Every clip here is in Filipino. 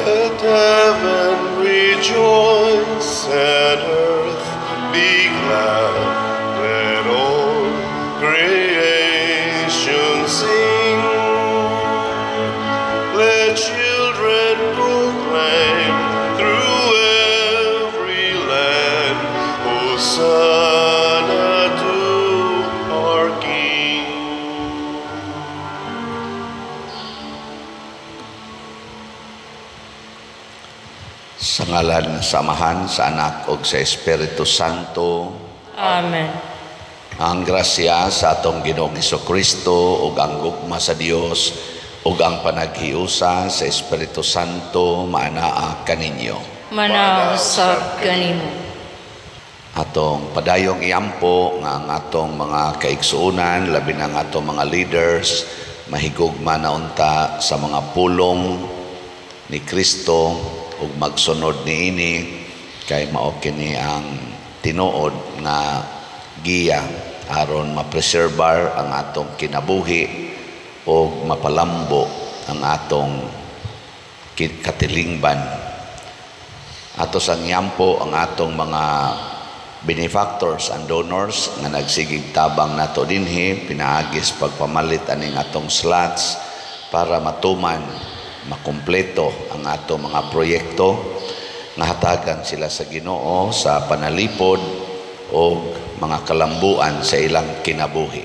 Let heaven rejoice and earth be glad. Let all creation sing. Let children proclaim through every land, Hosanna to our King. Sa ngalan sa Amahan, sa Anak ug sa Espiritu Santo. Amen. Ang grasya sa atong Ginoong Hesukristo ug ang gugma sa Dios ug ang panaghiusa sa Espiritu Santo maanaa kaninyo. Manausab kanimo. Atong padayong iampo nga ang atong mga kaigsuunan, labi na ang atong mga leaders, mahigugma na unta sa mga pulong ni Kristo ug magsunod niini kay mao kini ang tinuod nga giya aron ma-preserbar ang atong kinabuhi ug mapalambo ang atong katilingban. Ato sang yampo ang atong mga benefactors and donors nga nagsigig tabang nato dinhi pinaagis pagpamalit aning atong slots para matuman makumpleto ang ato mga proyekto nga hatagan sila sa Ginoo sa panalipod o mga kalambuan sa ilang kinabuhi.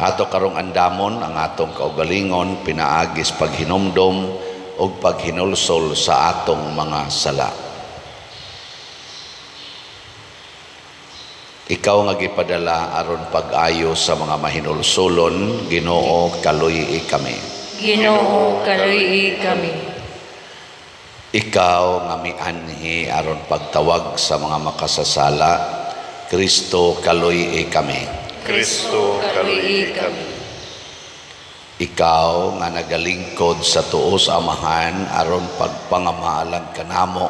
Ato karong andamon ang atong kaugalingon pinaagis paghinumdom o paghinulsol sa atong mga sala. Ikaw nga gipadala aron pag-ayo sa mga mahinulsolon, Ginoo kaluy kami. Ginoo kaluy kami. Ikaw nga mianhi aron pagtawag sa mga makasasala, Kristo kaluy kami. Kristo kaluy kami. Ikaw nga nagalingkod sa tuos Amahan aron pagpangamaalan kanamo,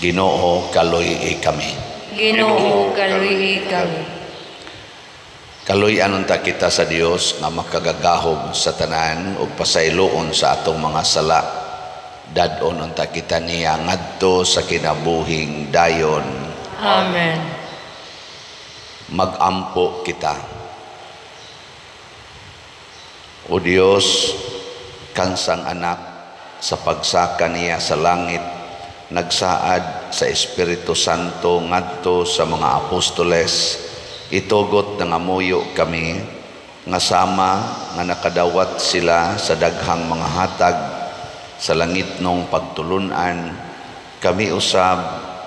Ginoo kaluy kami. Ginoo kaluy kami. Kaluy-an unta kita sa Dios nga makagagahom sa tanan ug pasayloon sa atong mga sala. Dadon unta kita niya ngadto sa kinabuhing dayon. Amen. Magampo kita. O Dios, kansang anak sa pagsaka niya sa langit, nagsaad sa Espiritu Santo ngadto sa mga apostoles, itugot nga muyo kami nga sama nga nakadawat sila sa daghang mga hatag sa langitnong pagtulunan, kami usab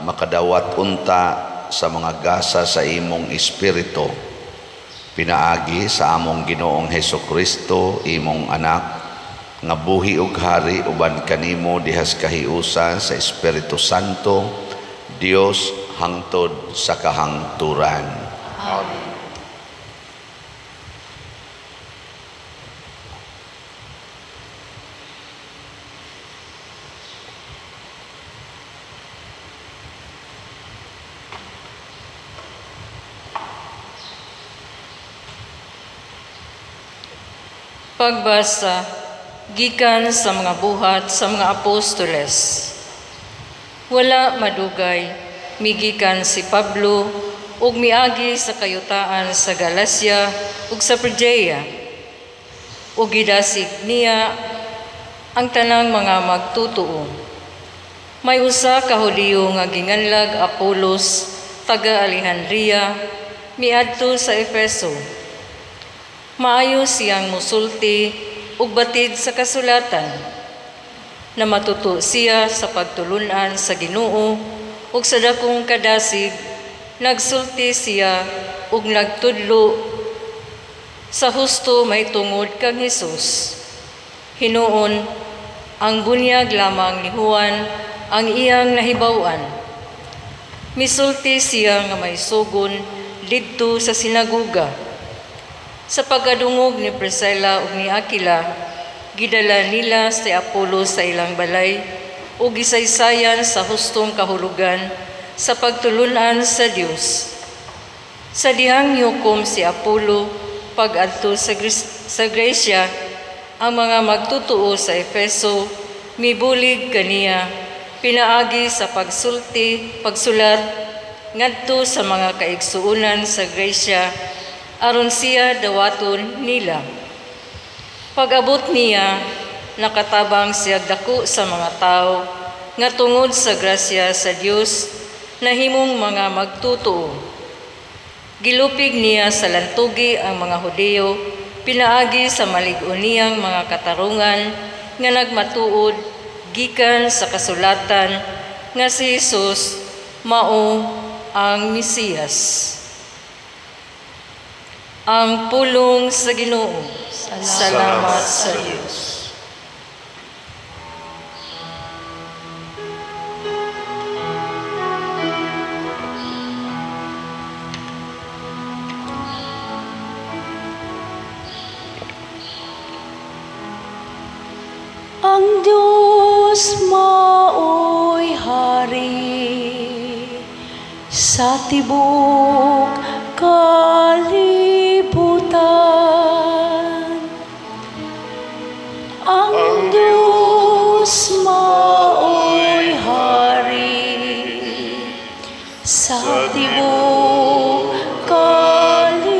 makadawat unta sa mga gasa sa imong Espiritu. Pinaagi sa among Ginoong Hesukristo, imong anak, nga buhi ug hari uban kanimo dihas kahiusa sa Espiritu Santo, Dios hangtod sa kahangturan. Amen. Pagbasa gikan sa mga buhat sa mga apostoles. Wala madugay migikan si Pablo ug miagi sa kayutaan sa Galacia ug sa Phrygia. Ug gidasig niya ang tanang mga magtutuo. May usa ka Hudiyo nga ginganlag Apolos taga Alejandria miadto sa Efeso. Maayo siyang musulti ug batid sa kasulatan. Na matuto siya sa pagtulunan sa Ginoo ug sa dakong kadasig nagsulti siya ug nagtudlo sa husto may tungod kang Hesus. Hinuon ang bunyag lamang ni Juan ang iyang nahibaw-an. Misulti siya nga may sugon didto sa sinagoga. Sa pagkadungog ni Priscilla ug ni Aquila, gidala nila si Apolos sa ilang balay ug gisaysayan sa hustong kahulugan sa pagtulunan sa Dios. Sa dihang yukom si Apolo pag-adto sa Grecia, ang mga magtutuo sa Efeso mibulig kaniya, pinaagi sa pagsulat ngadto sa mga kaigsuunan sa Gresya, aron siya dawaton nila. Pag-abot niya, nakatabang siya dako sa mga tao, nga tungod sa grasya sa Dios, nahimong mga magtutuo. Gilupig niya sa lantugi ang mga Hudiyo, pinaagi sa malig-o niyang mga katarungan, nga nagmatuod, gikan sa kasulatan, nga si Jesus mao ang Mesiyas. Ang pulong sa Ginoo. Salamat sa Diyos. Ang Diyos mao'y hari sa tibok kalibutan. Ang Diyos mao'y hari sa tibok kalibutan.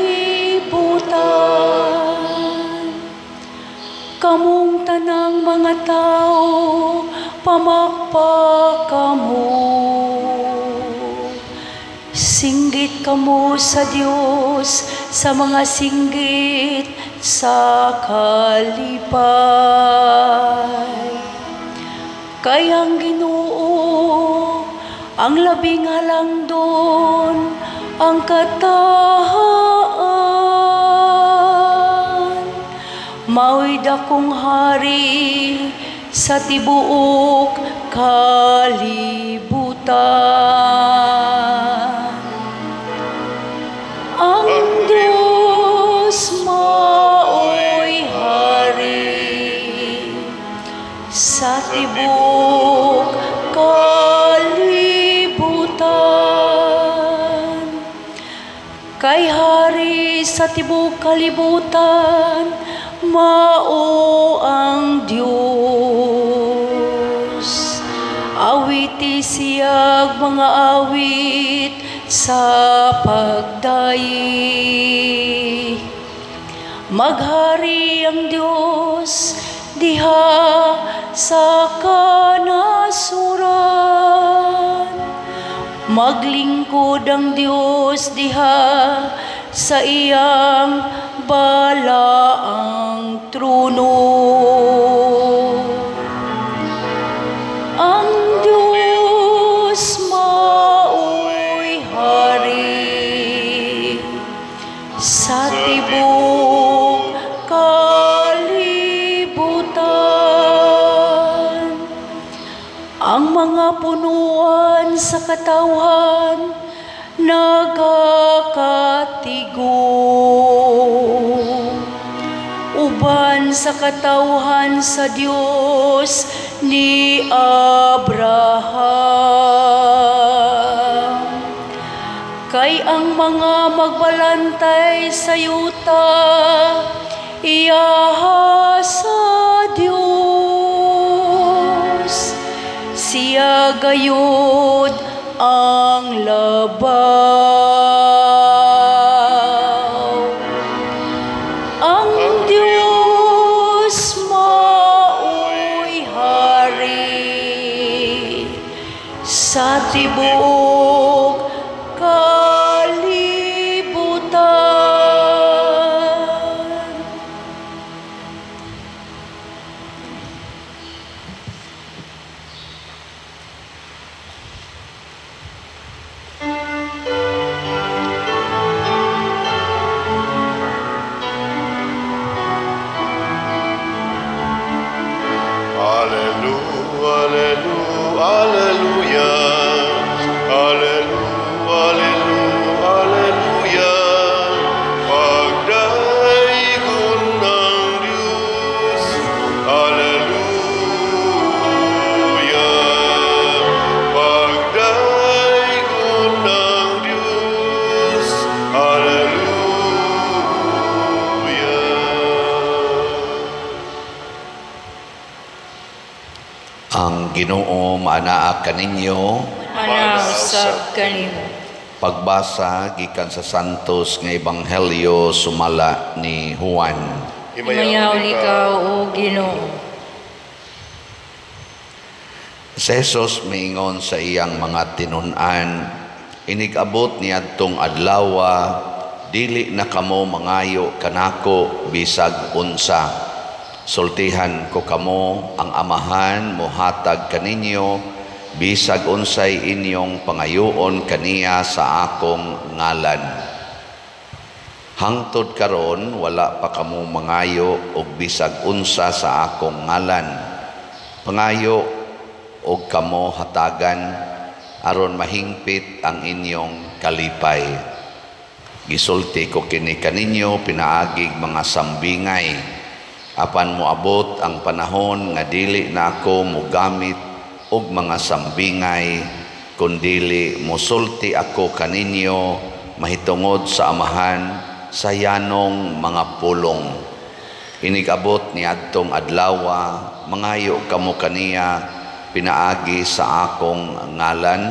Kamong tanang mga tao, pamakpak kamo. Singgit kamo sa Diyos sa mga singgit sa kalipay. Kay ang Ginoo ang labing halangdon, ang katahaan. Mao'y dakong hari sa tibuok kalibutan. Ang Diyos mao'y hari sa tibuok kalibutan. Kay hari sa tibuok kalibutan, mao ang Diyos. Awiti siyag mga awit sa pagdayi. Maghari ang Diyos diha sa kanasuran. Maglingkod ang Diyos diha sa iyang balaang trono. Ang Diyos mao'y hari sa tibok kalibutan. Ang mga punuan sa katawhan nagakatigo. Uban sa katawhan sa Diyos ni Abraham. Kay ang mga magbalantay sa yuta, iyaha sa Diyos. Siya gayud ang labaw. Ang Diyos mao'y hari sa tibuok kalibutan. Ang Ginoo maanaa kaninyo. Manausab kanimo. Pagbasa gikan sa Santos nga Ebanghelyo sumala ni Juan. Himayaw ikaw o Ginoo. Si Jesus miingon sa iyang mga tinun-an, inigabot niadtong adlawa, dili na kamo mangayo kanako bisag unsa. Sultihan ko kamo, ang Amahan mohatag kaninyo, bisag unsay inyong pangayoon kaniya sa akong ngalan. Hangtod karon wala pa kamo mangayo og bisag unsa sa akong ngalan. Pangayo og kamo hatagan aron mahingpit ang inyong kalipay. Gisulti ko kini kaninyo pinaagig mga sambingay. Apan moabot ang panahon nga dili na ako mogamit og mga sambingay, kundili mosulti ako kaninyo mahitungod sa Amahan sa yanong mga pulong. Inigabot niadtong adlawa, mangayo kamo kaniya pinaagi sa akong ngalan,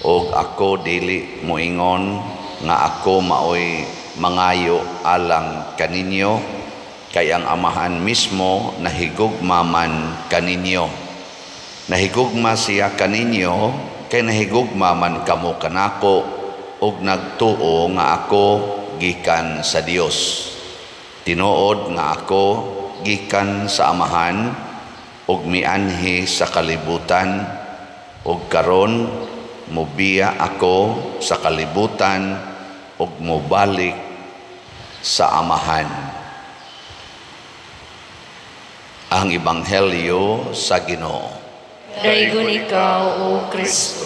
og ako dili moingon nga ako maoy mangayo alang kaninyo, kay ang Amahan mismo nahigugma man kaninyo. Nahigugma siya kaninyo, kay nahigugma man kamo kanako, og nagtuo nga ako gikan sa Dios. Tinuod nga ako gikan sa Amahan, og mianhi sa kalibutan, og karon mobiya ako sa kalibutan, og mobalik sa Amahan. Ang Ebanghelyo sa Ginoo. Daygon ikaw o Kristo.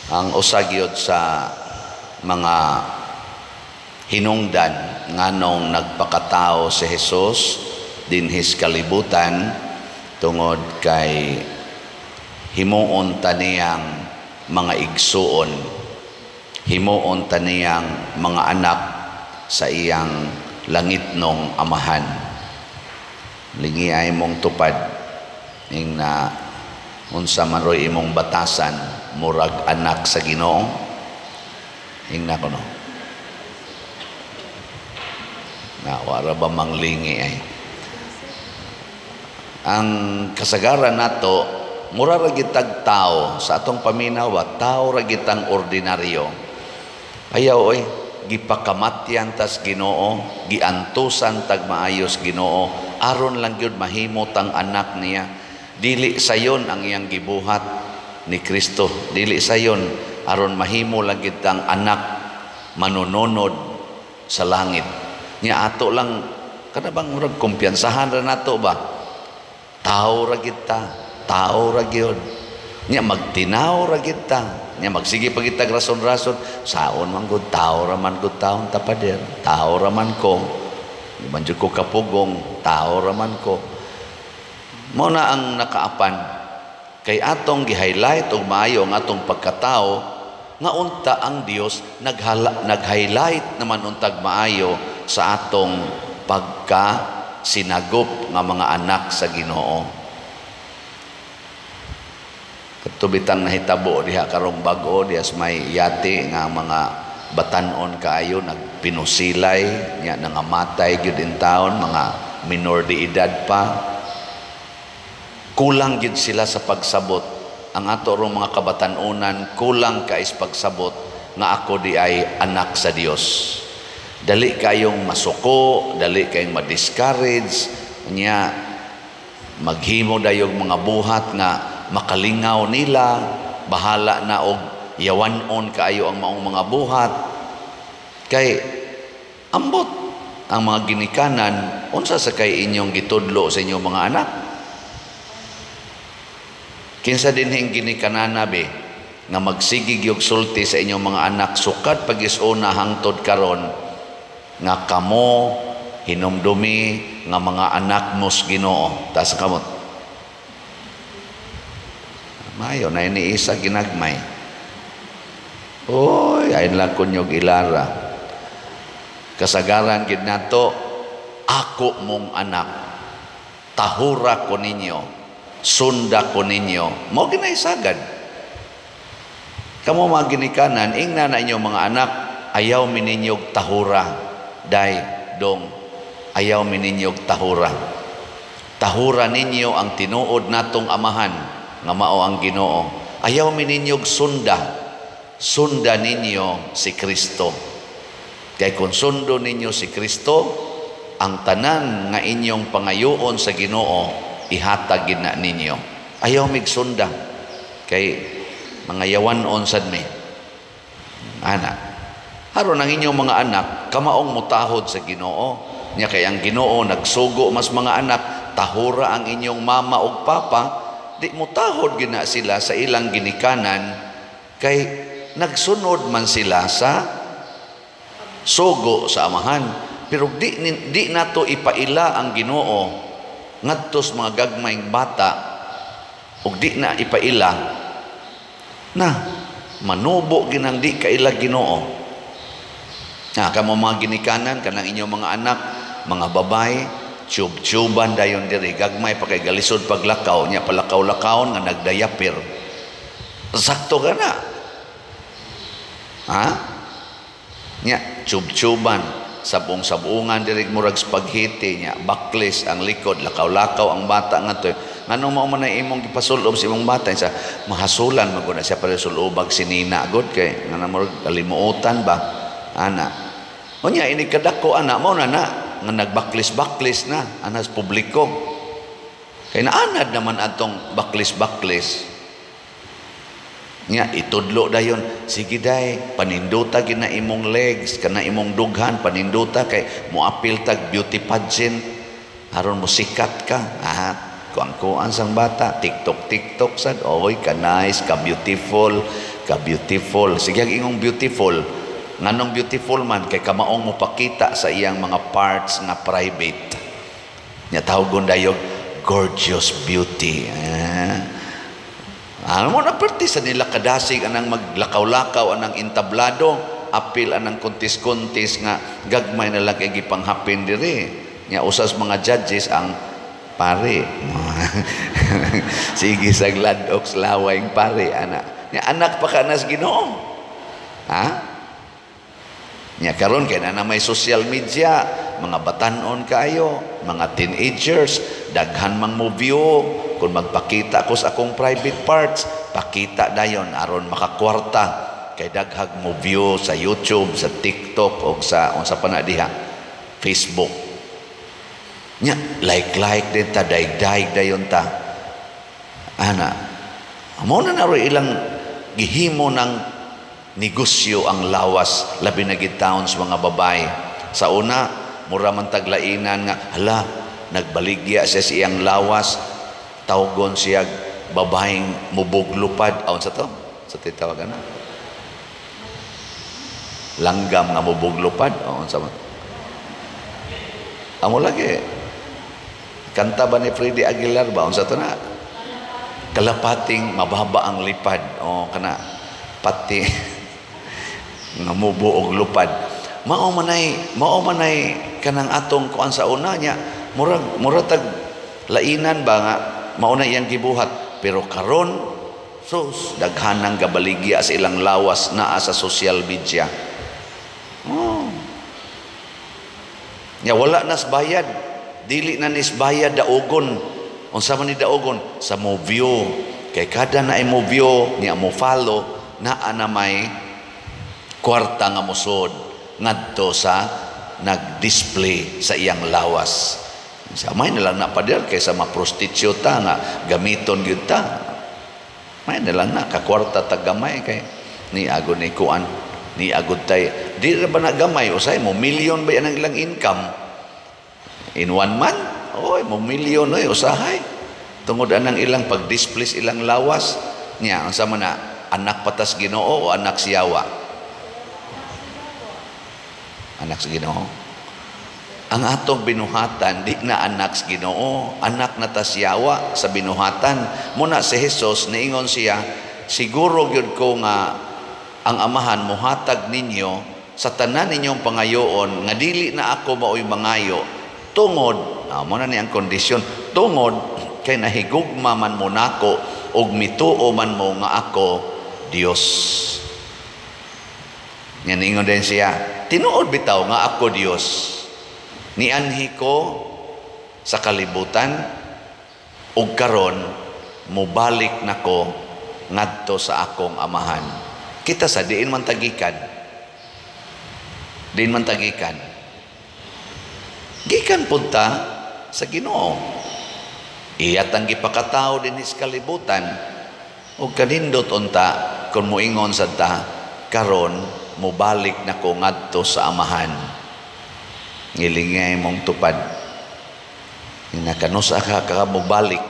Ang usagyod sa mga hinungdan nganong nagpakatao si Jesus dinhis kalibutan tungod kay himuon taniyang mga igsuon, himuon taniyang mga anak sa iyang langitnong Amahan. Lingi ay mong tupad ing na unsa man roy imong batasan murag anak sa Ginoo. Ing na kuno. Na wala ba manglingi ay. Ang kasagaran nato mura ra gitag tao sa atong paminaw, tao ra gitang ordinaryo. Ayaw oy, gipakamatyan tas Ginoo, giantusan tag maayos Ginoo, aron lang gyud mahimot ang anak niya. Dili sayon ang iyang gibuhat ni Kristo, dili sayon aron mahimo lang gyud ang anak manununod sa langit. Nya ato lang kada bang murag kumpiyansahan ra nato ba? Tao ra kita, tao ra gyud. Nya magtinaw ra kita. Nya magsige pa kita rason-rason, saon man gud tao ra man gud taon tapader, tao ra man ko. Di man jud ko kapugong, tao ra man ko. Mao na ang nakaapan kay atong gi-highlight og maayo ang atong pagkatao nga unta ang Dios nag-highlight naman untag maayo sa atong pagka-sinagop nga mga anak sa Ginoo. Katubitang nahitabo diha karong bag-o diha may yati nga mga batanon kaayo nagpinusilay nya nangamatay gyud in taon, mga minor de edad pa. Kulang gyud sila sa pagsabot. Ang ato rong mga kabatanunan kulang ka is pagsabot nga ako di ay anak sa Dios. Dali kayong masuko, dali kayong ma-discourage nya maghimo dayog mga buhat nga makalingaw nila, bahala na og yawanon kaayo ang maong mga buhat. Kay ambot ang mga ginikanan, unsa sa kay inyong gitudlo sa inyong mga anak? Kinsa dinhing ginikanana be nga magsigig og sulti sa inyong mga anak sukat pag-isuna hangtod karon nga kamo hinumdumi nga mga anak mos Ginoo. Tas kamot mayo na iniisa ginagmay. Oy, ayon lang kunyog ilara. Kasagaran gid nato, ako mong anak, tahura ko ninyo, sunda ko ninyo. Mao ginaisagad. Kamo mga ginikanan, ingna na inyong mga anak, ayaw mininyog tahura. Day, dong, ayaw mininyog tahura. Tahura ninyo ang tinuod natong amahan, nga mao ang Ginoo. Ayaw mininyog sunda. Sunda ninyo si Kristo. Kaya kung sundo ninyo si Kristo, ang tanan nga inyong pangayoon sa Ginoo, ihatag gina ninyo. Ayaw migsunda. Kay mga yawanon sad mi. Anak. Haron ang inyong mga anak, kamaong mutahod sa Ginoo. Nya kay ang Ginoo nagsugo mas mga anak, tahura ang inyong mama ug papa, di mutahod gina sila sa ilang ginikanan, kay nagsunod man sila sa sugo sa amahan. Pero di nato ipaila ang Ginoo ngadto sa mga gagmayng bata, ug di na ipaila na manubo ginang di kaila Ginoo. Kamo mga ginikanan, kanang inyong mga anak, mga babay, tube-tuban dayon diri, gagmay pa kay galisod paglakaw, nya palakaw-lakawon nga nagdayapir. Sakto ka na. Nya tube-tuban, sabong-sabungan diri murag spaghetti nya, baklis ang likod, lakaw-lakaw ang bata ngadto. Nganong mao man imong gipasulob sa imong bata sa mahasulan maguna siya para sulubag sinina god kay nganang murag kalimuotan ba ana. Unya ini kadako ana mo na nga nagbaklis-baklis na anas publiko. Kay naanad naman atong baklis-baklis. Nya itudlo dayon, sige day, paninduta gina imong legs, kana imong dughan, paninduta kay moapil tag beauty pageant, aron mo sikat ka. Kuang-kuan sang bata, TikTok sad, oy ka nice, ka beautiful. Sige ang ingong beautiful. Nganong beautiful man kay kamaong mo pakita sa iyang mga parts nga private. Nya tawgon dayog gorgeous beauty. Ano mo na perti sa nila kadasig anang maglakaw-lakaw anang intablado, apil anang kuntis-kuntis nga gagmay na lang kay gipanghapin diri. Nya usas mga judges ang pare. Sige saglad og lawayng pare ana. Nya anak pa kanas Ginoo. Nya karon kay na may social media, mga batanon kayo, mga teenagers, daghan mang mo view. Kung magpakita ko sa akong private parts, pakita dayon aron makakwarta. Kay daghag mo view sa YouTube, sa TikTok o sa unsa pa na diha, Facebook. Nya like din ta, daig dayon ta. Ana, amo na naro ilang gihimo ng negosyo ang lawas, labi na gitaon sa mga babae. Sa una, mura man taglainan nga, hala, nagbaligya siya sa iyang lawas, tawgon siya babaeng mubuglupad. Aon sa to? Sa titawagan na? Langgam nga mubuglupad. Aon sa amo lagi. Kanta ba ni Freddy Aguilar ba? Aon sa to na? Kalapating mababa ang lipad. O, kana, pati nga mubo og lupad. Mao manay kanang atong kuan sa una nya murag tag lainan ba nga mao na iyang gibuhat, pero karon sus daghan nang gabaligya sa ilang lawas naa sa social media. Nya wala nas bayad, dili na nis bayad daogon. Unsa man ni daogon sa mo view, kay kada na ay mo view niya mo follow naa na may kwarta nga musod ngadto sa nag-display sa iyang lawas. May na lang na pader kaysa ma-prostituta nga gamiton gyud ta. May na lang na kakwarta tagamay kay ni agud ni kuan ni agud tay di ra ba nagamay usay mo million ba yan ang ilang income in 1 month. Oy mo million oy usahay tungod anang ilang pag-display ilang lawas niya. Unsa man na anak patas Ginoo o anak siyawa? Anak sa Ginoo. Ang atong binuhatan di na anak sa Ginoo, anak na tasyawa sa binuhatan. Muna si Jesus niingon siya, siguro gyud ko nga ang amahan muhatag ninyo sa tanan ninyong pangayoon nga dili na ako maoy mangayo tungod mo na ni ang kondisyon tungod kay nahigugma man mo nako og mituo man mo nga ako Dios. Yan ingon din siya, tinuod bitaw nga ako Dios. Nianhi ko sa kalibutan ug karon mubalik nako ngadto sa akong amahan. Kita sa diin man tagikan. Diin man tagikan. Gikan punta sa Ginoo. Iyat ang gipakatao din sa kalibutan ug kanindot unta kun moingon sa ta karon mubalik nako ngadto sa amahan. Ngilingay mong tupad. Nakanusa ka mubalik.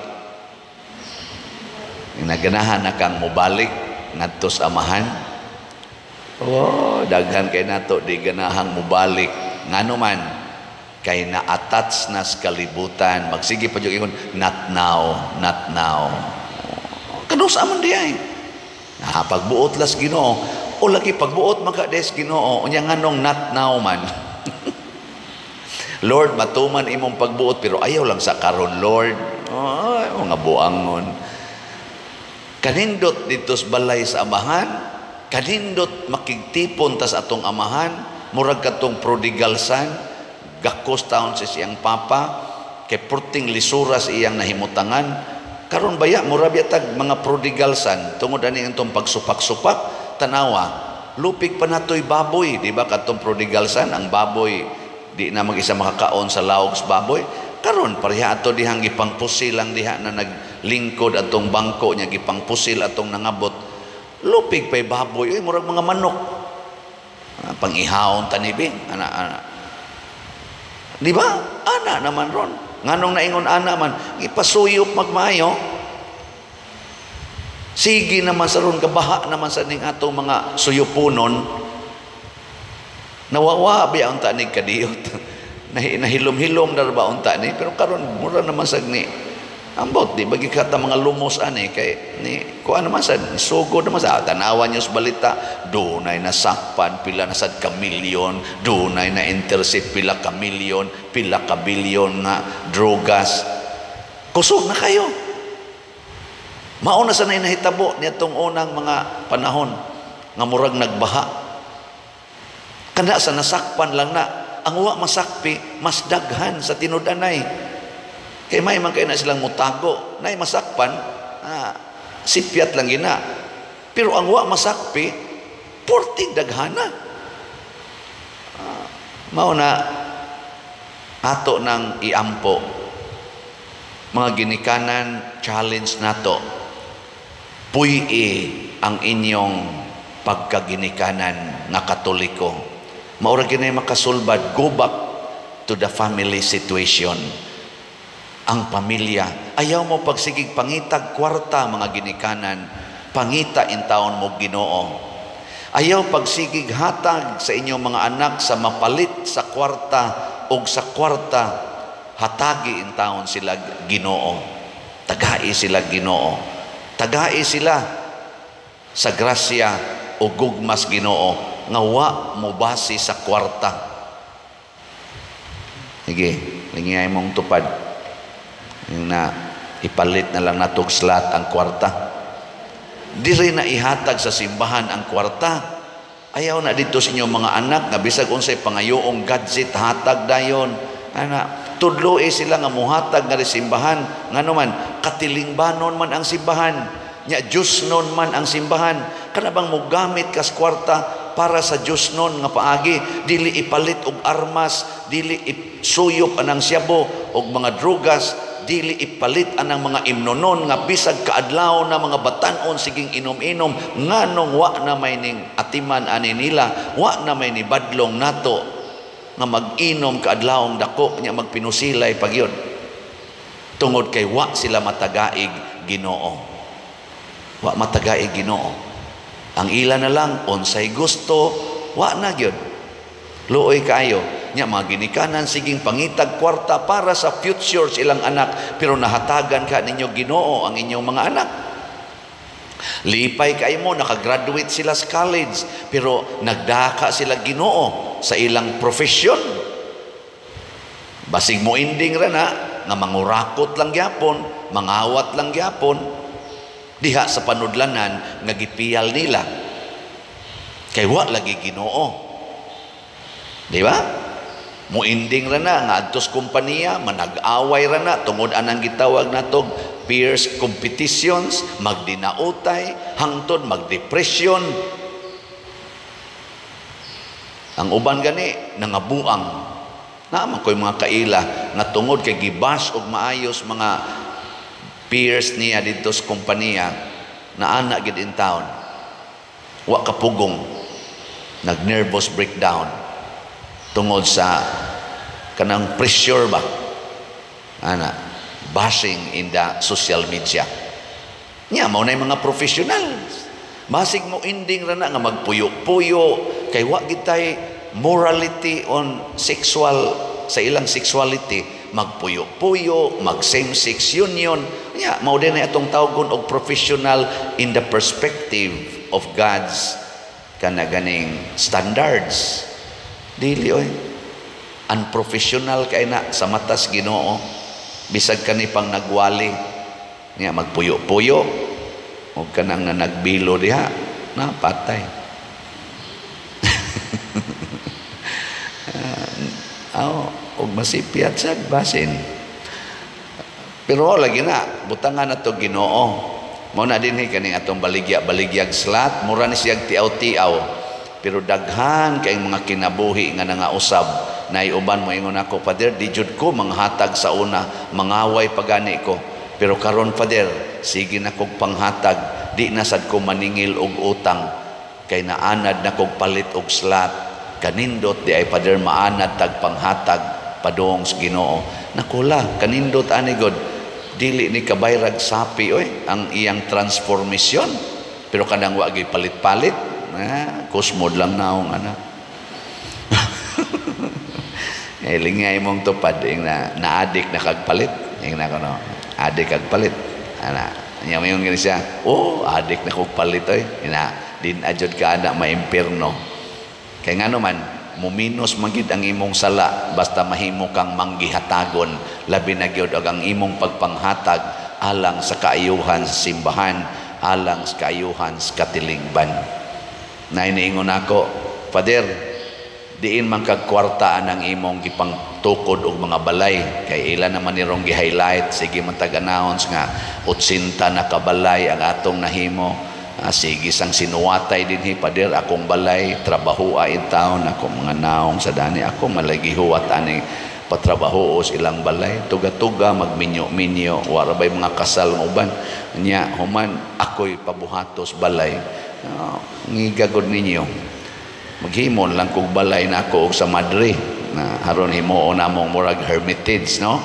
Naganahan na kang mubalik ngadto sa amahan. Daghan kay nato di ganahang mubalik. Ngano man kay na-attach na sa kalibutan. Magsige pa yung not now, not now. Kanusa man diay. Pagbuot las Ginoo. O lagi pagbuot magkades Ginoo. Unya nganong not now man. Lord, matuman imong pagbuot pero ayaw lang sa karon Lord. Nga buangon. Kanindot dito sa balay sa amahan, kanindot makigtipon tas atong amahan, murag katong prodigal son, gakos taon sa siyang papa, kay purting lisuras iyang nahimutangan. Karon baya murag yatag mga prodigal son, tungod ani itong pagsupak-supak, tanawa, lupig pa natoy baboy, di ba katong prodigal son, ang baboy, di na mag-isa makakaon sa lawog sa baboy. Karon pareha ato dihang gipangpusil lang diha na naglingkod atong bangko niya gipangpusil atong nangabot. Lupig pay baboy, murag mga manok. Pangihawon tanibing, ana. Di ba? Ana naman ron. Nganong naingon ana man, ipasuyop magmayo. Sige naman sa ron kabaha naman sa ning atong mga suyupunon. Nawawa biya unta ni kadiyot. Nahilom-hilom na ba unta ni pero karon mura naman sag ni ambot di bagi kata mga lumos ani kay ni kuan naman sad sugod naman sa tanawan niyo sa balita dunay nasakpan pila na sad ka milyon dunay na intercept pila ka milyon pila ka bilyon nga drogas kusog na kayo mao na sa nahitabo niadtong unang mga panahon nga murag nagbaha kana sa nasakpan lang na ang wa masakpi mas daghan sa tinud-anay kay may man kay na silang mutago nay masakpan sipyat lang gina pero ang wa masakpi porting daghana mao na ato nang iampo mga ginikanan challenge nato puy-i ang inyong pagkaginikanan nga Katoliko. Maura ginay makasulbad, go back to the family situation. Ang pamilya, ayaw mo pagsigig pangitag kwarta mga ginikanan, pangita in taon mo Ginoo. Ayaw pagsigig hatag sa inyong mga anak sa mapalit sa kwarta o sa kwarta, hatagi in taon sila Ginoo. Tagai sila Ginoo. Tagai sila sa grasya o gugmas Ginoo. Nga wa mo base sa kwarta. Sige, lingay mong tupad. Yung na ipalit na lang natog slot ang kwarta. Di rin na ihatag sa simbahan ang kwarta. Ayaw na dito sa inyong mga anak nga bisag unsay pangayoong gadget hatag dayon. Tudloy sila nga muhatag nga simbahan. Ngano man katilingbanon man ang simbahan. Nya Diyos non man ang simbahan. Kana bang mo gamit kas kwarta para sa Diyos nun nga paagi, dili ipalit og armas, dili isuyop anang siyabo og mga drugas, dili ipalit anang mga imnonon nga bisag kaadlaw na mga batanon siging inom-inom nganong wa na may ning atiman ani nila, wa na may ni badlong nato nga mag-inom kaadlawong dako nya magpinusilay pagyod. Tungod kay wa sila matagaig Ginoo. Wa matagaig Ginoo. Ang ila na lang, unsay gusto, wa na gyud. Luoy kayo. Nya mga ginikanan, siging pangitag kwarta para sa future silang anak, pero nahatagan ka ninyo Ginoo ang inyong mga anak. Lipay kay mo, nakagraduate sila sa college, pero nagdaka sila Ginoo sa ilang profesyon. Basig mo ending ra na, nga mangurakot lang gyapon, mangawat lang gyapon, diha sa panudlanan nga gipiyal nila. Kay wa lagi Ginoo. Di ba? Mo ending ra na, nga adtos kompanya, manag-away ra na, tungod anang gitawag natog peers competitions, magdinautay, hangtod magdepresyon. Ang uban gani nangabuang. Naman ko'y mga kaila nga tungod kay gibash og maayos mga peers niya dito sa kompanya na ana gid in town. Wa kapugong, nag-nervous breakdown tungod sa kanang pressure ba? Bashing in the social media. Nya mao nay mga professionals. Basig mo ending ra na nga magpuyo-puyo kay wa gitay morality on sexual sa ilang sexuality, magpuyo-puyo, mag same-sex union. Nya mao din na atong tawgon og professional in the perspective of God's kanaganing standards. Dili oy. Unprofessional kay na sa matas Ginoo. Bisag kani pang nagwali niya magpuyo-puyo o kanang na nagbilo diha na patay. Og masipyat sa basin. Pero lagi na butangan nato Ginoo. Mao na dinhi kaning atong baligyag slat, mura ni siyang tiaw-tiaw. Pero daghan kay mga kinabuhi nga nangausab. Naiuban mo ingon ako, Father, di jud ko manghatag sa una, mangaway pagani ko. Pero karon, Father, sige na kog panghatag, di na sad ko maningil og utang. Kay naanad na kog palit og slat. Kanindot di ay, Father, maanad tag panghatag padong sa Ginoo. Nakula, kanindot ani god, dili ni kabayrag sapi oy ang iyang transformation. Pero kanang wa gyud palit-palit, kusmod lang naong ana. Lingay mong tupad na-addict na kagpalit. Yung na kono, addict kagpalit. Ana, nya mo yung siya, addict na kagpalit oy. Ina din adjud ka ana maimpierno. Kay ngano man muminos magid ang imong sala basta mahimo kang manggihatagon, labi na gyud og ang imong pagpanghatag alang sa kaayuhan sa simbahan, alang sa kaayuhan sa katilingban. Na iniingon ako, Father, diin man kag kwartaan ang imong gipangtukod og mga balay kay ila naman nirong gi-highlight, sige man tag-announce nga 80 na kabalay ang atong nahimo. Sige sang sinuwatay dinhi, Pader, akong balay trabaho in town, akong mga naong sa dani ako malagihuwat ani patrabaho sa ilang balay, tuga-tuga magminyo-minyo, wala bay mga kasal ng uban nya human ako'y pabuhatos balay. Ngigagod ninyo, maghimon lang kog balay na ako sa Madrid na haron himuon namong murag hermitage, no?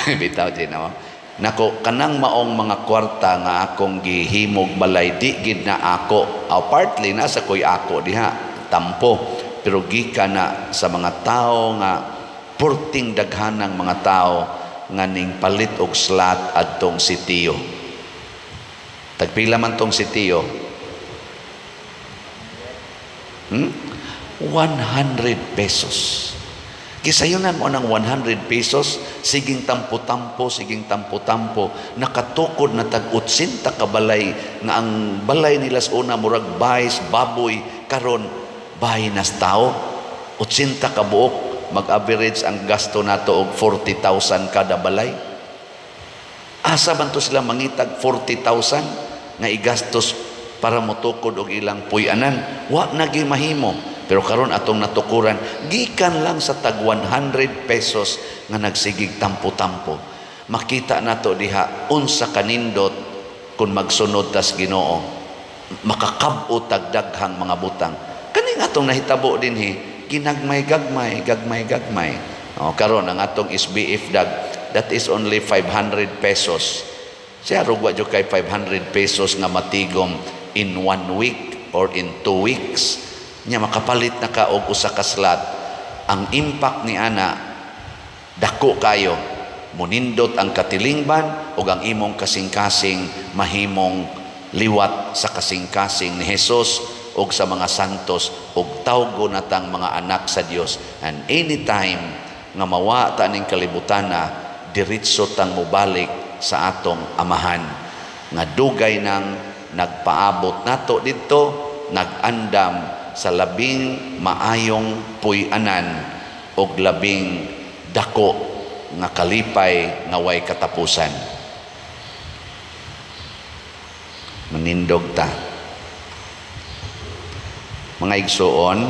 Bitaw din no. Nako kanang maong mga kwarta nga akong gihimog balay di gid na ako, partly na sa koy ako diha tampo, pero gikan na sa mga tao nga purting daghanang mga tao nga ning palit og slat adtong sitiyo. Tagpila man tong sitiyo? 100 pesos. Kisayunan mo ng 100 pesos, siging tampo-tampo, nakatukod na tag-80 kabalay, nga ang balay nila sa una, murag bayis, baboy, karon bahay nas tao, 80 kabuok, mag-average ang gasto nato og 40,000 kada balay. Asa man to sila mangitag 40,000 nga igastos para motukod og ilang puy-anan? Wa naging mahimo. Pero karon atong natukuran, gikan lang sa tag 100 pesos nga nagsigig tampo-tampo. Makita nato diha unsa kanindot kung magsunod tas Ginoo, makakab-o tag daghang mga butang. Kaning atong nahitabo dinhi, ginagmay-gagmay. Karon ang atong SBF dag, that is only 500 pesos. Siya rugwa jud kay 500 pesos nga matigom in 1 week or in 2 weeks. Nya makapalit na ka og usa ka slat. Ang impact ni ana dako kayo, munindot ang katilingban ug ang imong kasing-kasing mahimong liwat sa kasing-kasing ni Jesus o sa mga santos o tawgo natang mga anak sa Dios. And anytime nga mawa ta ning kalibutan na, diretso tang mubalik sa atong amahan nga dugay nang nagpaabot nato didto, nagandam sa labing maayong puy-anan o labing dako nga kalipay nga way katapusan. Manindog ta. Mga igsoon,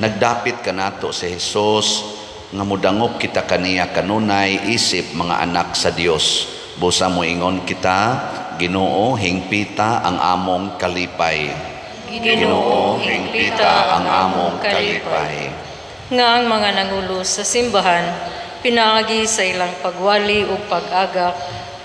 nagdapit ka nato si Jesus nga mudangop kita kaniya kanunay isip mga anak sa Dios. Busa mo ingon kita, Ginoo, hingpita ang among kalipay. Ginoo, hingpita ang among kalipay. Nga ang mga nangulo sa simbahan, pinaagi sa ilang pagwali o pag-agak,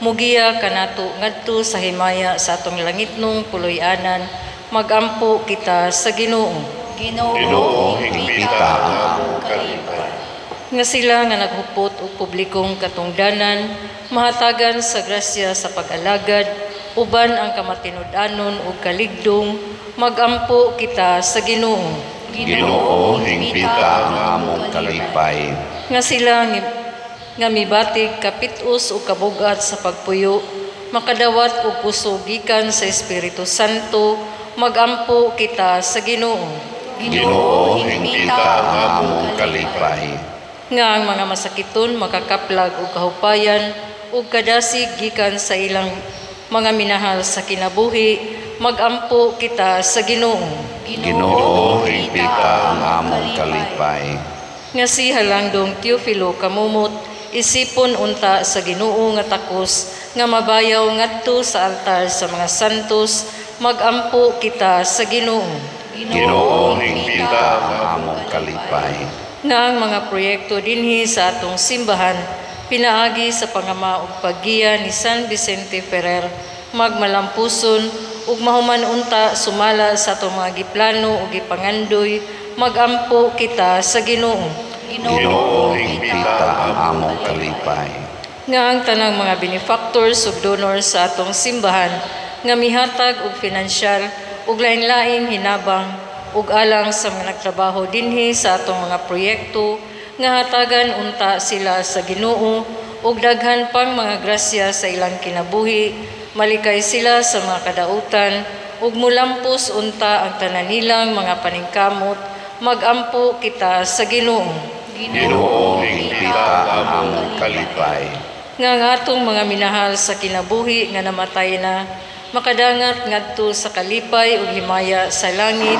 mugiya kanato ngadto sa himaya sa atong langitnong puloy-anan, magampo kita sa Ginoo. Ginoo, hingpita ang among kalipay. Nga sila nga naghupot o publikong katungdanan, mahatagan sa grasya sa pag-alagad, uban ang kamatinud-anon o kaligdong, magampo kita sa Ginoo. Ginoo, hingpita ang among kalipay. Nga sila nga mibatig kapitus o kabugat sa pagpuyo, makadawat og puso gikan sa Espiritu Santo, magampo kita sa Ginoo. Ginoo, hingpita ang among kalipay. Nga ang mga masakiton makakaplag og kahupayan ug kadasig gikan sa ilang mga minahal sa kinabuhi, magampo kita sa Ginoo. Ginoo, hingpita ang among kalipay. Nga si Halangdong Teofilo kamumot, isipon unta sa Ginoo nga takos nga mabayaw ngadto sa altar sa mga santos, magampo kita sa Ginoo. Ginoo, hingpita ang among kalipay. Nga ang mga proyekto dinhi sa atong simbahan, pinaagi sa pangama ug paggiya ni San Vicente Ferrer, magmalampuson ug mahuman unta sumala sa atong mga giplano ug gipangandoy, magampo kita sa Ginoo. Ginoo, hingpita ang among kalipay. Nga ang tanang mga benefactors ug donors sa atong simbahan, nga mihatag og pinansyal ug lain-laing hinabang ug alang sa mga nagtrabaho dinhi sa atong mga proyekto, nga hatagan unta sila sa Ginoo ug daghan pang mga grasya sa ilang kinabuhi, malikay sila sa mga kadautan ug mulampos unta ang tanan nilang mga paningkamot, magampo kita sa Ginoo. Ginoo, hingpita ang among kalipay. Nga ang atong mga minahal sa kinabuhi nga namatay na, makadangat ngadto sa kalipay ug himaya sa langit,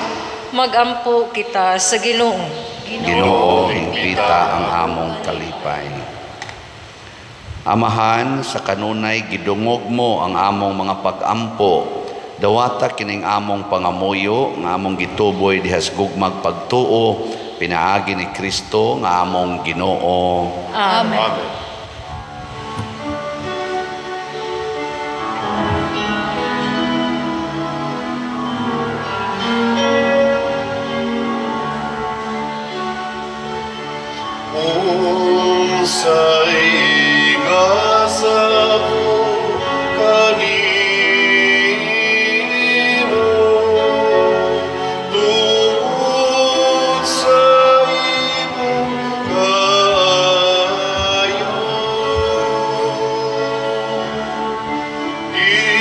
magampo kita sa Ginoo. Ginoo, hingpita ang among kalipay. Amahan, sa kanunay gidungog mo ang among mga pag-ampo, dawata kining among pangamuyo nga among gituboy dihas gugmag pagtuo, pinaagi ni Kristo nga among Ginoo. Amen. Amen. Sa igasa kanimo, tungkol sa imong kayo,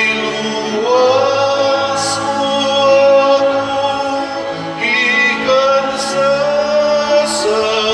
iluwas mo ako gikan sa sala.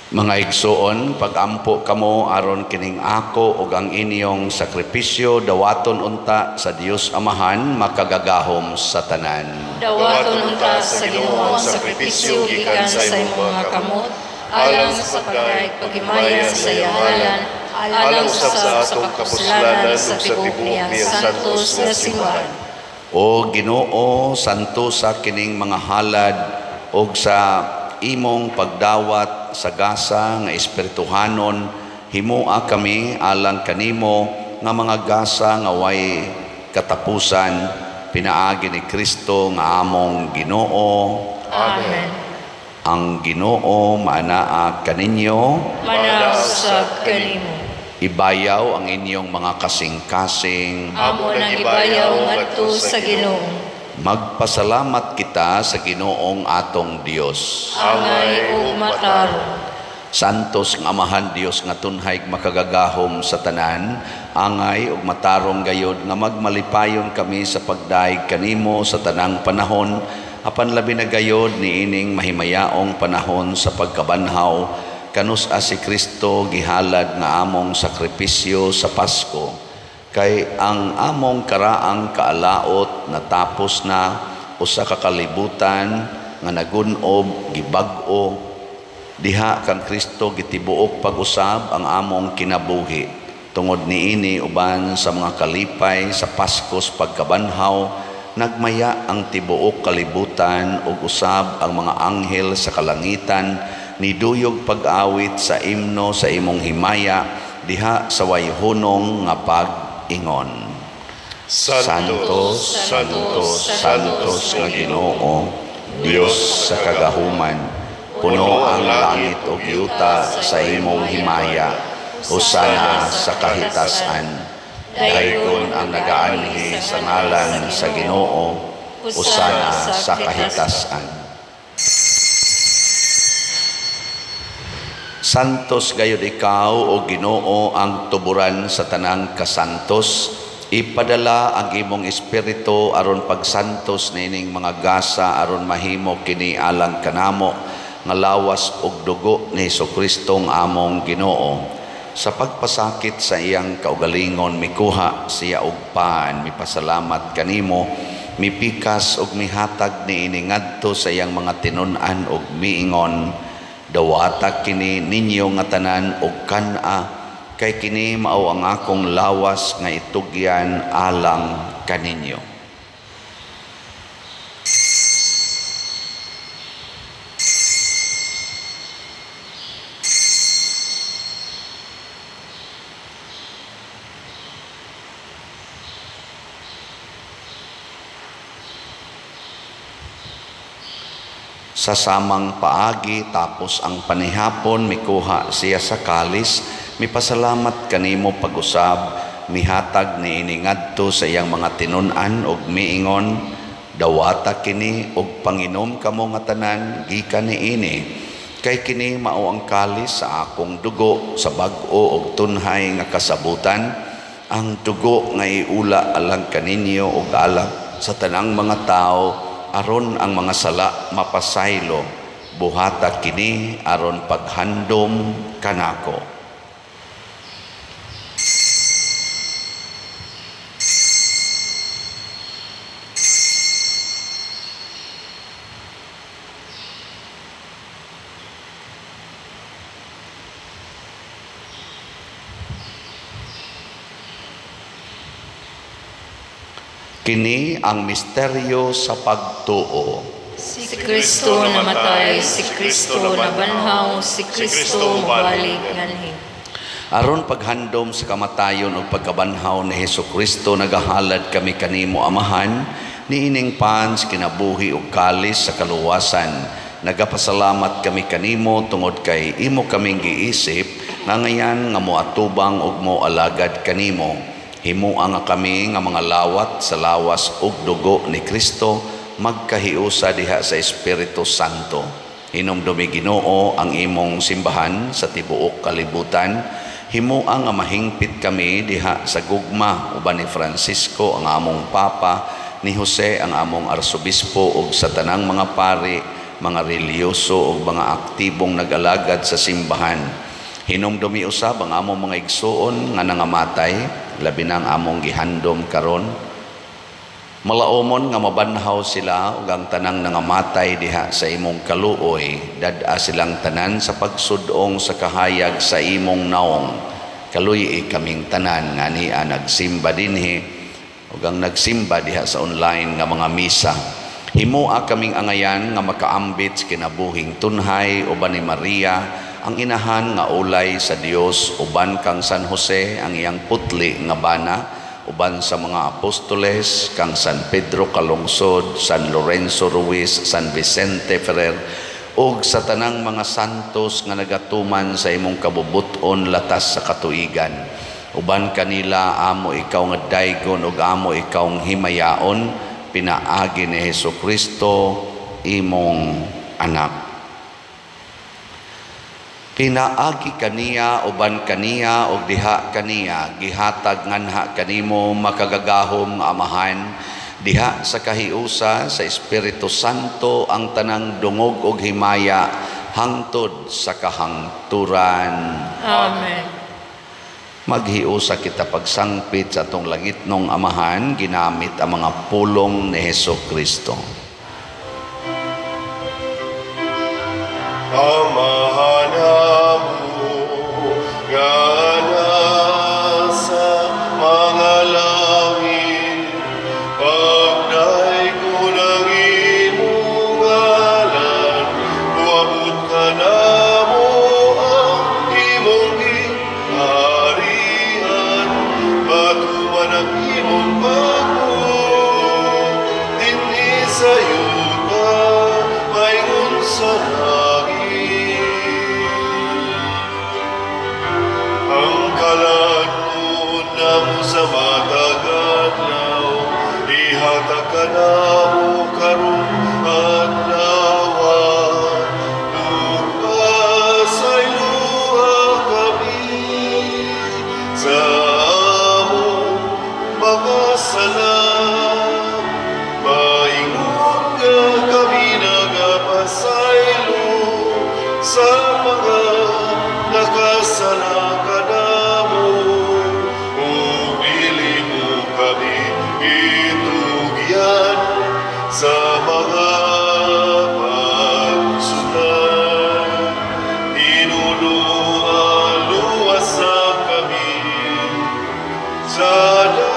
Mga igsoon, pagampo kamo aron kining ako ug ang inyong sakripisyo dawaton unta sa Dios Amahan makagagahom sa tanan. Dawaton unta sa Ginoo ang sakripisyo gikan sa imong mga kamot, alang sa pagdaig paghimaya sa iyang ngalan, alang sa atong kapuslanan sa tibuok niyang santos nga simbahan. O Ginoo, santo sa kining mga halad og sa imong pagdawat sa gasa nga espirituhanon, himua kami alang kanimo nga mga gasa nga way katapusan, pinaagi ni Kristo nga among Ginoo. Amen. Ang Ginoo maanaa kaninyo, Manasag kanimo. ibayaw ang inyong mga kasing-kasing. Amo nang ibayaw ngadto sa Ginoo. Magpasalamat kita sa Ginoong atong Dios. Angay ug matarong. Santos nga Amahan Dios nga tunhay makagagahom sa tanan, angay ug matarong gayod nga magmalipayon kami sa pagdaig kanimo sa tanang panahon, apan labi na gayod niining mahimayaong panahon sa pagkabanhaw kanus si Kristo gihalad nga among sakripisyo sa Pasko. Kay ang among karaang kaalaot natapos na, usa ka kalibutan nga nagunob gibag-o, diha kang Kristo gitibuok pag-usab ang among kinabuhi. Tungod niini uban sa mga kalipay sa Paskos pagkabanhaw, nagmaya ang tibuok kalibutan ug usab ang mga anghel sa kalangitan niduyog pag-awit sa imno sa imong himaya diha sa wayhunong nga pag-ingon. Santos, Santos, Santos nga Ginoo, Dios sa kagahuman, puno ang langit ug yuta sa imong himaya, hosana sa kahitasan. Dayon ang nagaanhi sa ngalan sa Ginoo, hosana sa kahitasan. Santos gayud ikaw o Ginoo ang tuburan sa tanang kasantos. Ipadala ang imong espiritu aron pagsantos nining mga gasa aron mahimo kini alang kanamo nga lawas ug dugo ni Jesucristo ang among Ginoo. Sa pagpasakit sa iyang kaugalingon mikuha siya og paan, mipasalamat kanimo, mipikas ug mihatag niini ngadto sa iyang mga tinun-an ug miingon, dawata kini ninyo nga tanan og kana, kay kini mao ang akong lawas nga itugyan alang kaninyo. Sa samang paagi tapos ang panihapon mikuha siya sa kalis, mipasalamat kanimo pag-usab, mihatag niini ngadto sa iyang mga tinun-an ug miingon, dawata kini ug panginom kamo nga tanan gikan niini, kay kini mao ang kalis sa akong dugo sa bag-o ug tunhay nga kasabutan, ang dugo nga iula alang kaninyo ug alang sa tanang mga tao, aron ang mga sala mapasaylo, buhata kini aron paghandom kanako. Kini ang misteryo sa pagtuo. Si Kristo namatay, si Kristo nabanhaw, si Kristo mabalik nganhi. Aron paghandom sa kamatayon o pagkabanhaw ni Jesucristo, nagahalad kami kanimo Amahan, niining pans kinabuhi o kalis sa kaluwasan. Nagapasalamat kami kanimo tungod kay imo kaming giisip, nga ngayan nga moatubang ug moalagad kanimo. Himuang nga kami nga mga lawat sa lawas ug dugo ni Kristo, magkahiusa diha sa Espiritu Santo. Hinumdumi Ginoo ang imong simbahan sa tibuok kalibutan. Himuang nga mahingpit kami diha sa gugma uban ni Francisco ang among Papa, ni Jose ang among Arsobispo ug sa tanang mga pari, mga reliyoso ug mga aktibong nag-alagad sa simbahan. Hinumdumi usab ang among mga igsuon nga nangamatay, labi na ang among gihandom karon. Malaumon nga mabanhaw sila ug ang tanang nangamatay diha sa imong kaluoy, dad-a silang tanan sa pagsudong sa kahayag sa imong naong. Kaluy kaming tanan nga niya nagsimba dinhi, ug ang nagsimba diha sa online nga mga misa. Himoa kaming angayan nga makaambit sa kinabuhing tunhay uban ni Maria, ang inahan nga ulay sa Dios, uban kang San Jose ang iyang putli nga bana, uban sa mga apostoles kang San Pedro Calungsod, San Lorenzo Ruiz, San Vicente Ferrer, ug sa tanang mga santos nga nagatuman sa imong kabubuton latas sa katuigan. Uban kanila amo ikaw nga daygon ug amo ikaw nga himayaon, pinaagi ni Hesukristo imong anak. Pinaagi kaniya uban kaniya ug diha kaniya gihatag nganha kanimo makagagahom nga amahan, diha sa kahiusa sa Espiritu Santo ang tanang dungog ug himaya hangtod sa kahangturan. Amen. Maghiusa kita pagsangpit sa atong langitnong amahan ginamit ang mga pulong ni Hesukristo. Amahan mo nga nasa mga langit, pagdaygon ang imong ngalan, buabot ka namo ang imong giharian, patuman ang imong pagod, dinhi sa yuta, mayngon sa langit. Ang kalagod namo sa matag adlaw, ihatag ka namo karon adlaw. Bukas ay luha kami sa among mga sala. Maingon nga kami nagapasaylo sa mga nakasala ka namo. Umili mo kami itugyan sa mga pagsutan. Inuluwa-luwasa kami sa damutan.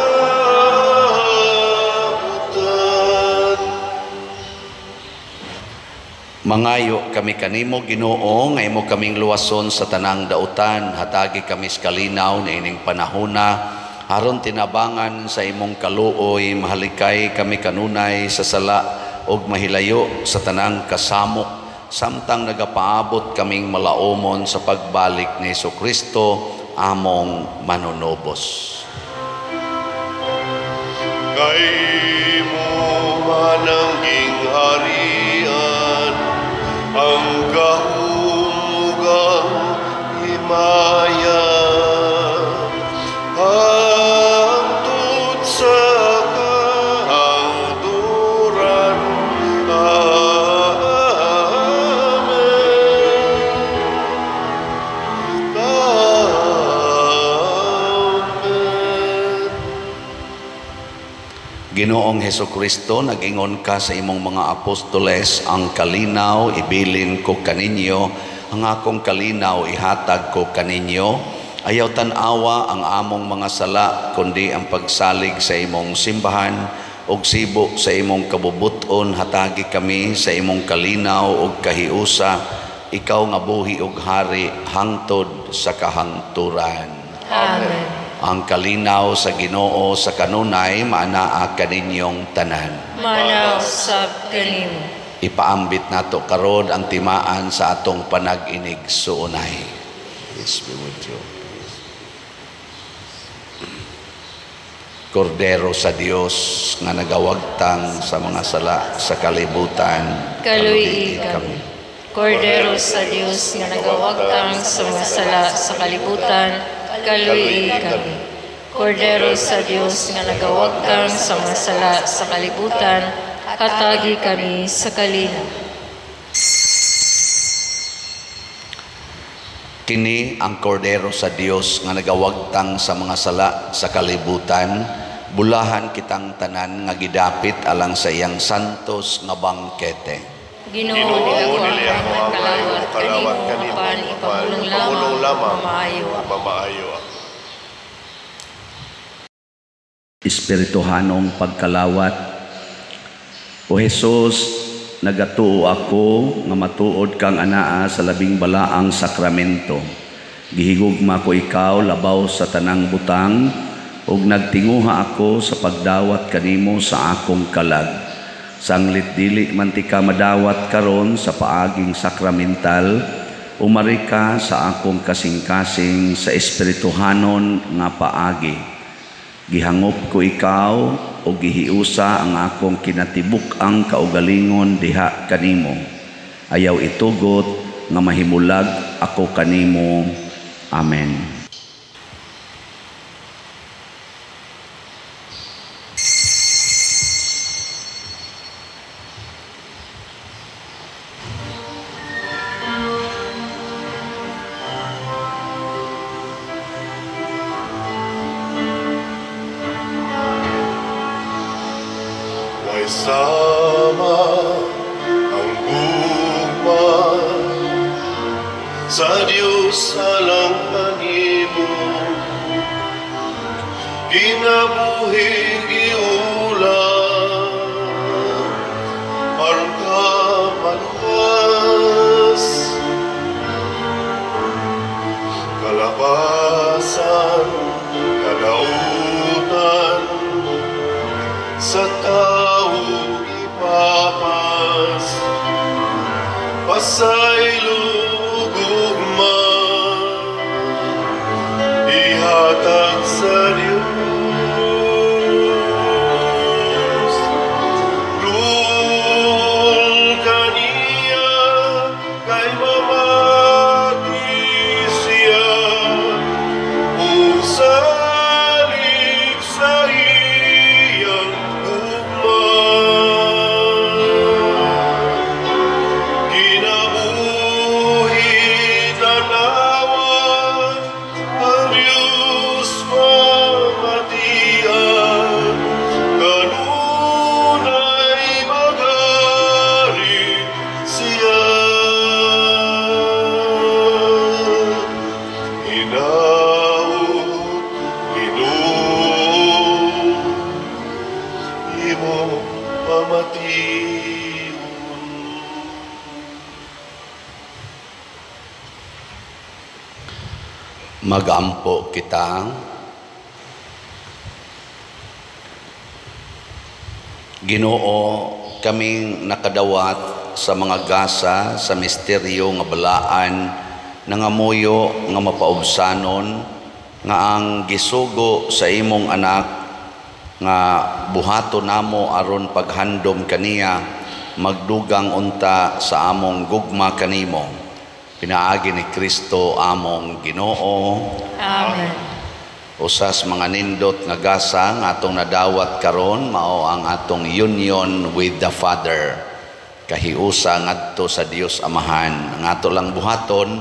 Mangayo kami kanimo Ginoo nga imo kaming luwason sa tanang dautan, hatagi kami sa kalinaw na ining panahona, aron tinabangan sa imong kaluoy, mahalikay kami kanunay sa sala ug mahilayo sa tanang kasamo, samtang nagapaabot kaming malaumon sa pagbalik ni Hesukristo among manunobos. Kay mo manangging harian, ang kahumugang himaya, hangtod sa kahangturan. Amen. Amen. Ginoong Hesukristo, nag-ingon ka sa imong mga apostoles, ang kalinaw ibilin ko kaninyo, ang akong kalinaw ihatag ko kaninyo. Ayaw tan-awa ang among mga sala, kundi ang pagsalig sa imong simbahan, ug sibo sa imong kabubuton hatagi kami sa imong kalinaw ug kahiusa, ikaw nga buhi ug hari hangtod sa kahangturan. Amen. Ang kalinaw sa Ginoo sa kanunay maanaa kaninyong tanan. Manaw sab kanimo. Ipaambit nato karon ang timaan sa atong panag-inig suunay. Peace be with you. Kordero sa Dios nga nagawagtang sa mga sala sa kalibutan, Kaluyi kami. Kordero sa Dios nga nagawagtang sa mga sala sa kalibutan, kaluyi kami. Kordero sa Dios nga nagawagtang sa mga sala sa kalibutan, hatagi kami sa kalinaw. Kini ang kordero sa Dios nga nagawagtang sa mga sala sa kalibutan, bulahan kitang tanan nga gidapit alang sa iyang santos nga bangkete. Ginoo dili ako ang kalawat kanimo, pan ipamulong lamang, mamaayo. espirituhanong pagkalawat. O Jesus, nagatuo ako nga matuod kang anaa sa labing balaang sakramento. Gihigugma ko ikaw labaw sa tanang butang, ug nagtinguha ako sa pagdawat kanimo sa akong kalag. Sanglit dili man ti ka madawat karon sa paaging sakramental, umari ka sa akong kasing-kasing sa espirituhanon nga paagi. Gihangop ko ikaw o gihiusa ang akong kinatibuk ang kaugalingon diha kanimo. Ayaw itugot nga mahimulag ako kanimo. Amen. Sama ang gugma sa Diyos alang panimo, kinabuhi giulang aron ka maluwas, kalabasan kalautan sa tao ipapas, pasailugugma ihatag sa Diyos. Rul kaniya kay mamati siya, usalig sa iyang gugma. Kinabuhi tanawan ang Diyos mamatian, kanunay magari siya. Hinaut, Ginoo, imo pamatiun. Magampo kita. Ginoo, kaming nakadawat sa mga gasa sa misteryo nga balaan nangamuyo nga mapaubsanon nga ang gisugo sa imong anak nga buhato namo aron paghandom kaniya magdugang unta sa among gugma kanimo. Pinaagi ni Kristo among Ginoo. Amen. Usas mga nindot nga gasa nga atong nadawat karon mao ang atong union with the Father. Kahiusa ngadto sa Dios Amahan. Ang ato lang buhaton,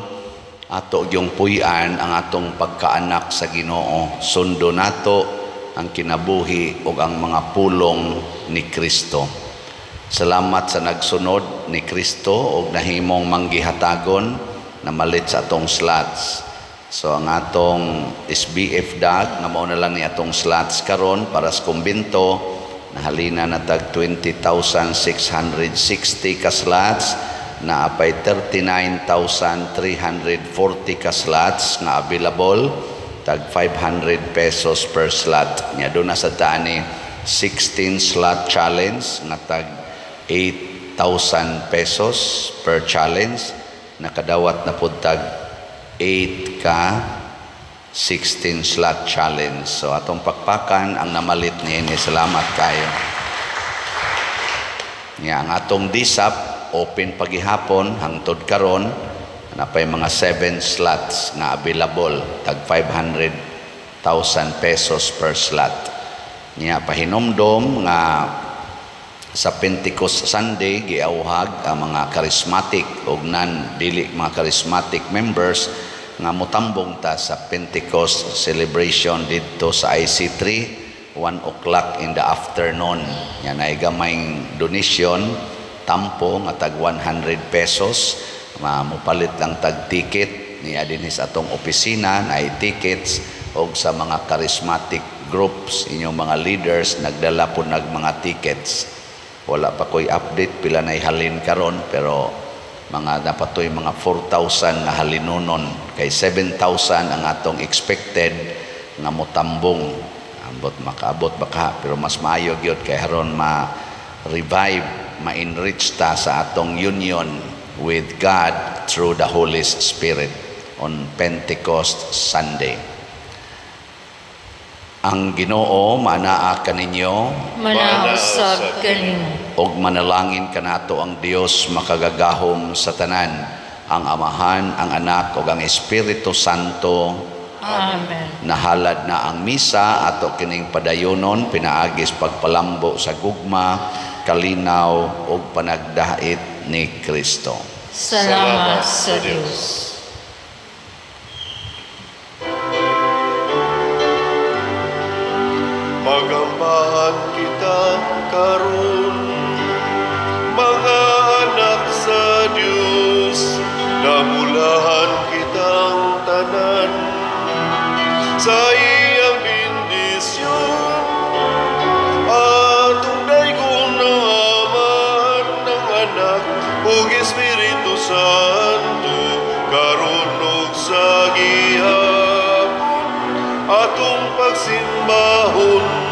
ato yung puy-an ang atong pagkaanak sa Ginoo. Sundo nato ang kinabuhi ug ang mga pulong ni Kristo. Salamat sa nagsunod ni Kristo ug nahimong manggihatagon na malit sa atong slots. So ang atong SBF DAG nga mao na lang ni atong slots karon para sa kumbento, nahalina na tag 20,660 ka slots, na apay 39,340 ka slots nga available, tag 500 pesos per slot. Nya do na sa taan ni 16 slot challenge nga tag 8,000 pesos per challenge. Nakadawat na pud tag 8 ka 16 slot challenge. So atong pakpakan ang namalit niini. Salamat kayo. Nga ang atong DSAP open pagihapon hangtod karon, napay mga 7 slots nga available, tag 500,000 pesos per slot. Nga pahinomdom nga sa Pentecost Sunday giauhag ang mga charismatic ug non-dili mga charismatic members nga motambong ta sa Pentecost celebration dito sa IC3 1 o'clock in the afternoon. Yan ay gamayng donation, tampo nga tag 100 pesos, mamupalit lang tag ticket niya dinhi sa atong opisina na ay tickets og sa mga charismatic groups, inyong mga leaders, nagdala po mga tickets. Wala pa ko'y update, pila na ihalin karon, pero napatoy mga 4,000 na halinunon. Kay 7,000 ang atong expected nga motambong. Makaabot baka, pero mas maayo gyud kay haron ma-revive, ma-enrich ta sa atong union with God through the Holy Spirit on Pentecost Sunday. Ang Ginoo manaa kaninyo, Manausab kanimo. og manalangin kanato ang Dios makagagahom sa tanan, ang Amahan, ang Anak ug ang Espiritu Santo. Amen. Nahalad na ang misa ato kining padayonon, pinaagis pagpalambo sa gugma, kalinaw ug panagdait ni Kristo. Salamat sa Dios. Magambahan kita karon, mga anak sa Dios, namulahan kitang tanan sa iyang bendisyon. Atong daygong ng Ama, ng Anak, ug Espiritu Santo, karon ug sa gihapon, atong pagsimbahon